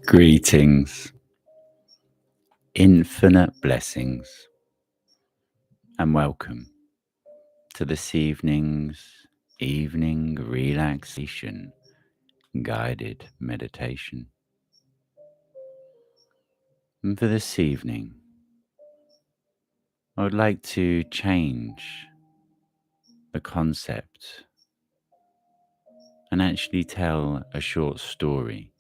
Greetings, infinite blessings, and welcome to this evening's evening relaxation guided meditation. And for this evening, I would like to change the concept and actually tell a short story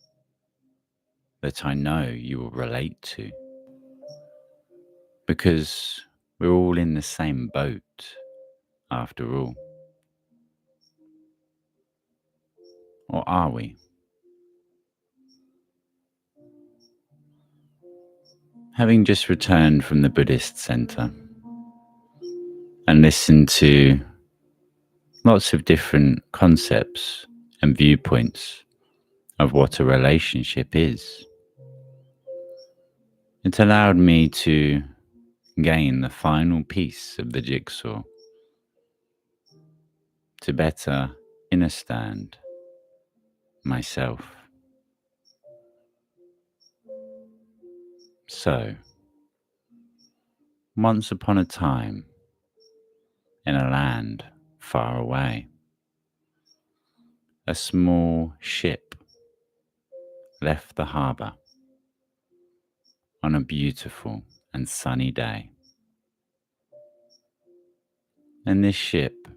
that I know you will relate to, because we're all in the same boat after all. Or are we? Having just returned from the Buddhist center and listened to lots of different concepts and viewpoints of what a relationship is, it allowed me to gain the final piece of the jigsaw to better understand myself. So, once upon a time, in a land far away, a small ship left the harbour on a beautiful and sunny day. And this ship,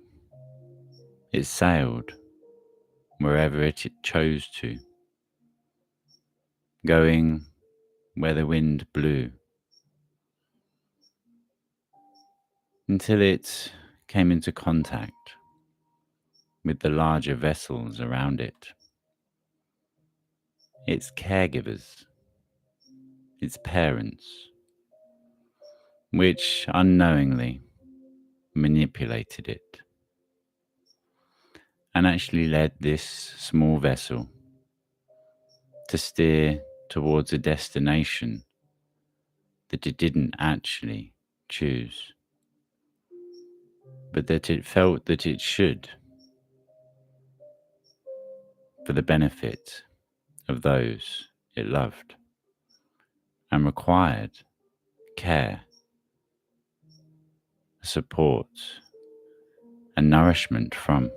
it sailed wherever it chose to, going where the wind blew, until it came into contact with the larger vessels around it, its caregivers, its parents, which unknowingly manipulated it and actually led this small vessel to steer towards a destination that it didn't actually choose, but that it felt that it should, for the benefit of those it loved and required care, support, and nourishment from.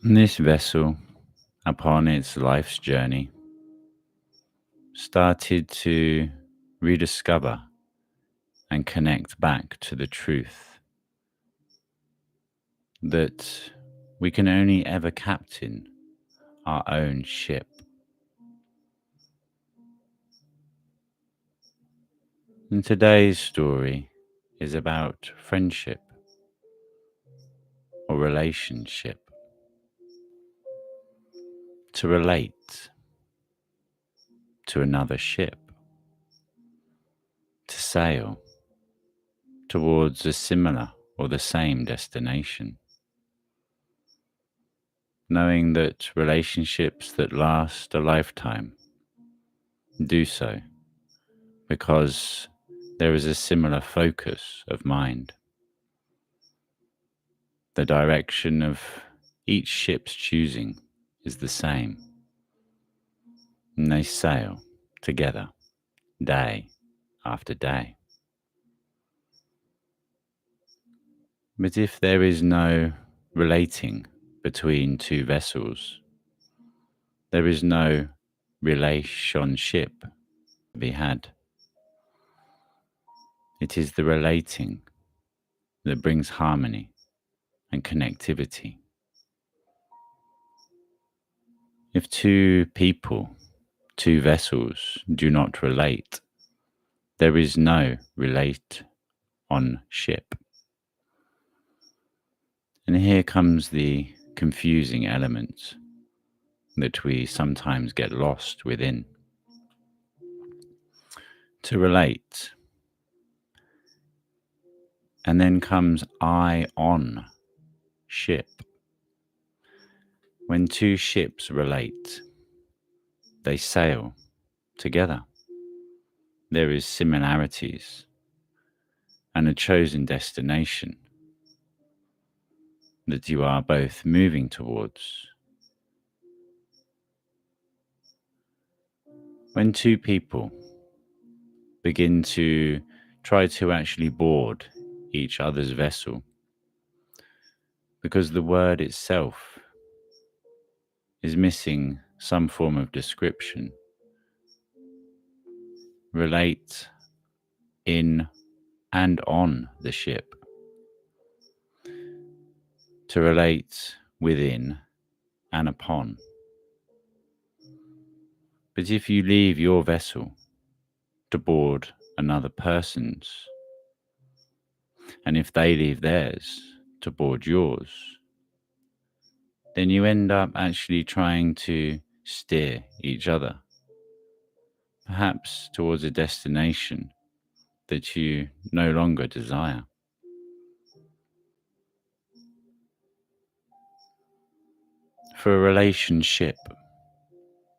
And this vessel, upon its life's journey, started to rediscover and connect back to the truth that we can only ever captain our own ship. And today's story is about friendship or relationship. To relate to another ship, to sail towards a similar or the same destination, knowing that relationships that last a lifetime do so because there is a similar focus of mind. The direction of each ship's choosing is the same, and they sail together day after day. But if there is no relating between two vessels, there is no relationship to be had. It is the relating that brings harmony and connectivity. If two people, two vessels do not relate, there is no relate on ship. And here comes the confusing element that we sometimes get lost within. To relate, and then comes I on ship. When two ships relate, they sail together. There is similarities, and a chosen destination that you are both moving towards. When two people begin to try to actually board each other's vessel, because the word itself is missing some form of description, relate in and on the ship, to relate within and upon. But if you leave your vessel to board another person's, and if they leave theirs to board yours, then you end up actually trying to steer each other, perhaps towards a destination that you no longer desire. For a relationship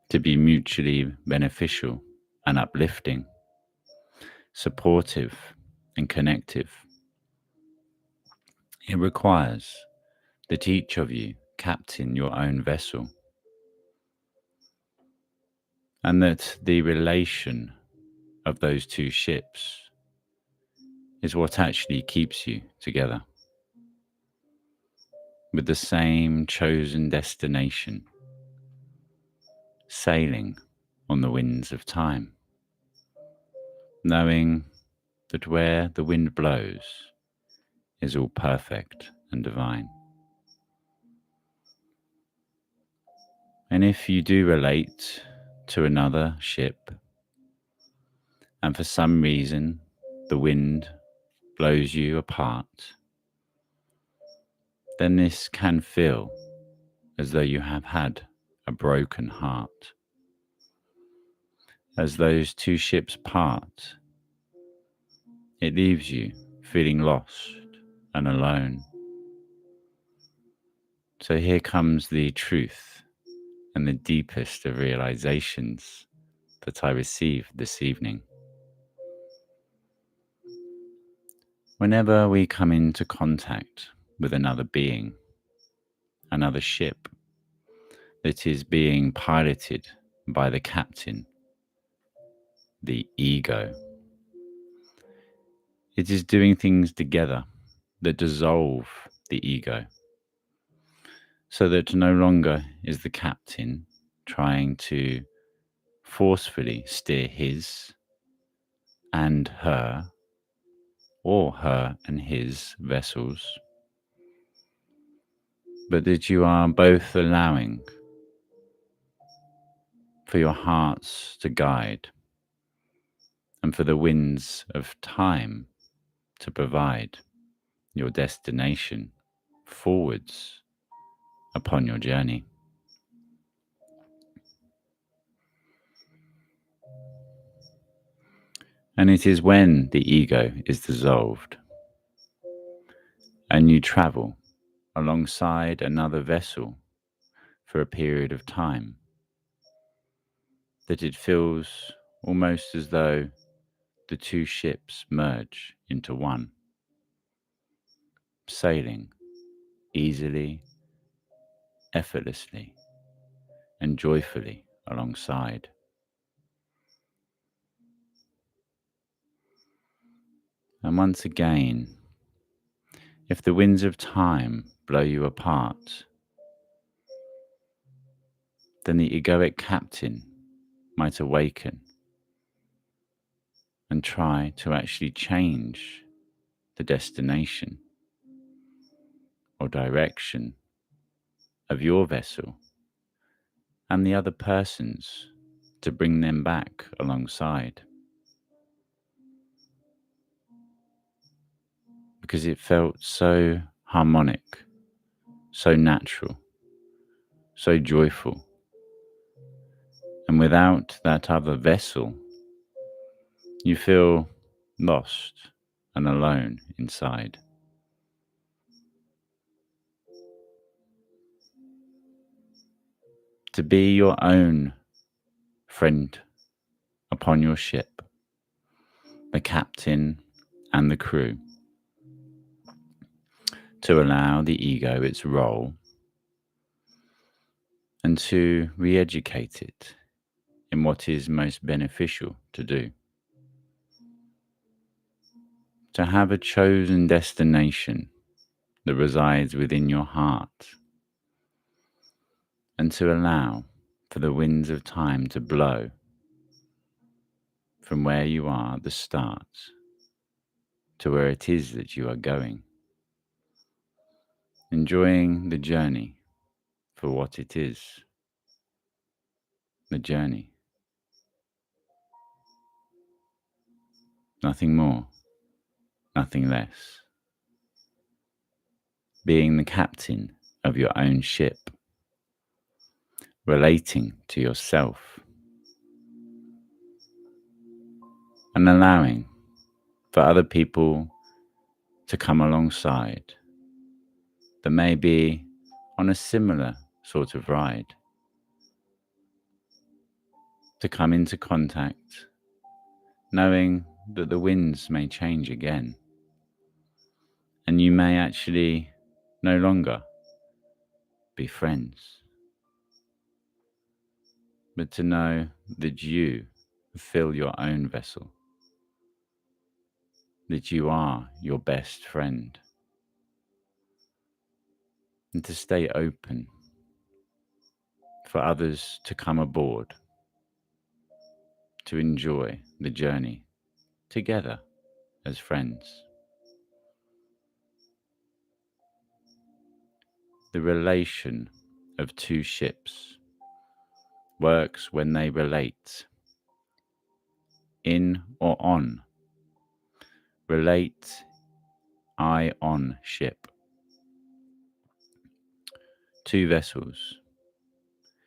to be mutually beneficial and uplifting, supportive and connective, it requires that each of you captain your own vessel, and that the relation of those two ships is what actually keeps you together, with the same chosen destination, sailing on the winds of time, knowing that where the wind blows is all perfect and divine. And if you do relate to another ship, and for some reason the wind blows you apart, then this can feel as though you have had a broken heart. As those two ships part, it leaves you feeling lost and alone. So here comes the truth and the deepest of realizations that I received this evening. Whenever we come into contact with another being, another ship that is being piloted by the captain, the ego, it is doing things together that dissolve the ego, so that no longer is the captain trying to forcefully steer his and her, or her and his vessels, but that you are both allowing for your hearts to guide and for the winds of time to provide your destination forwards upon your journey. And it is when the ego is dissolved and you travel alongside another vessel for a period of time that it feels almost as though the two ships merge into one, sailing easily, effortlessly, and joyfully alongside. And once again, if the winds of time blow you apart, then the egoic captain might awaken and try to actually change the destination or direction of your vessel and the other persons to bring them back alongside, because it felt so harmonic, so natural, so joyful. And without that other vessel, you feel lost and alone inside. To be your own friend upon your ship, the captain and the crew, to allow the ego its role and to re-educate it in what is most beneficial to do. To have a chosen destination that resides within your heart, and to allow for the winds of time to blow from where you are at the start to where it is that you are going, enjoying the journey for what it is, the journey. Nothing more, nothing less. Being the captain of your own ship, relating to yourself, and allowing for other people to come alongside that may be on a similar sort of ride, to come into contact, knowing that the winds may change again, and you may actually no longer be friends, but to know that you fill your own vessel, that you are your best friend, and to stay open for others to come aboard, to enjoy the journey together as friends. The relation of two ships works when they relate in or on. Relate I on ship. Two vessels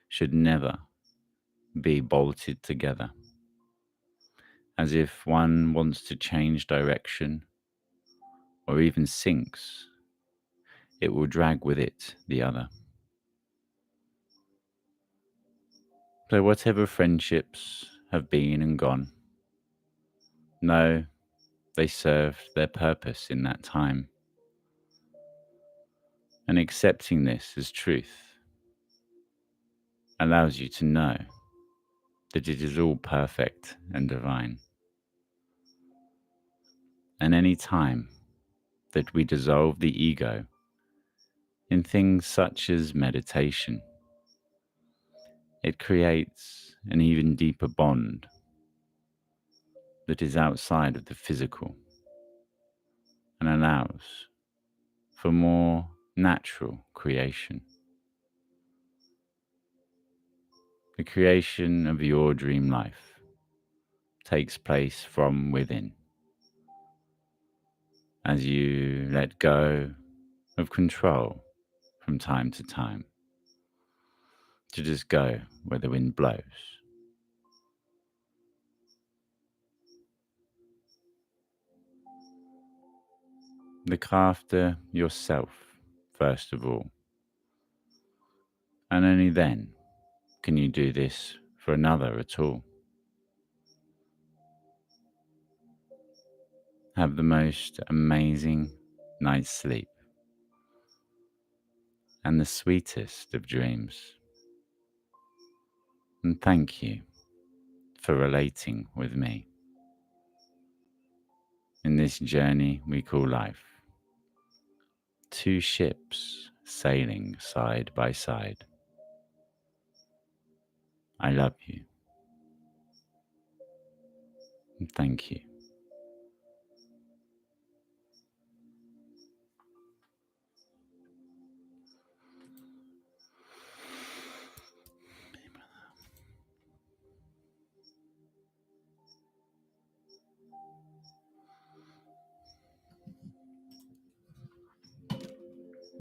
should never be bolted together, as if one wants to change direction or even sinks, it will drag with it the other. So whatever friendships have been and gone, know they served their purpose in that time. And accepting this as truth allows you to know that it is all perfect and divine. And any time that we dissolve the ego in things such as meditation, it creates an even deeper bond that is outside of the physical and allows for more natural creation. The creation of your dream life takes place from within as you let go of control from time to time to just go where the wind blows. Look after yourself, first of all, and only then can you do this for another at all. Have the most amazing night's sleep and the sweetest of dreams. And thank you for relating with me in this journey we call life. Two ships sailing side by side. I love you. And thank you.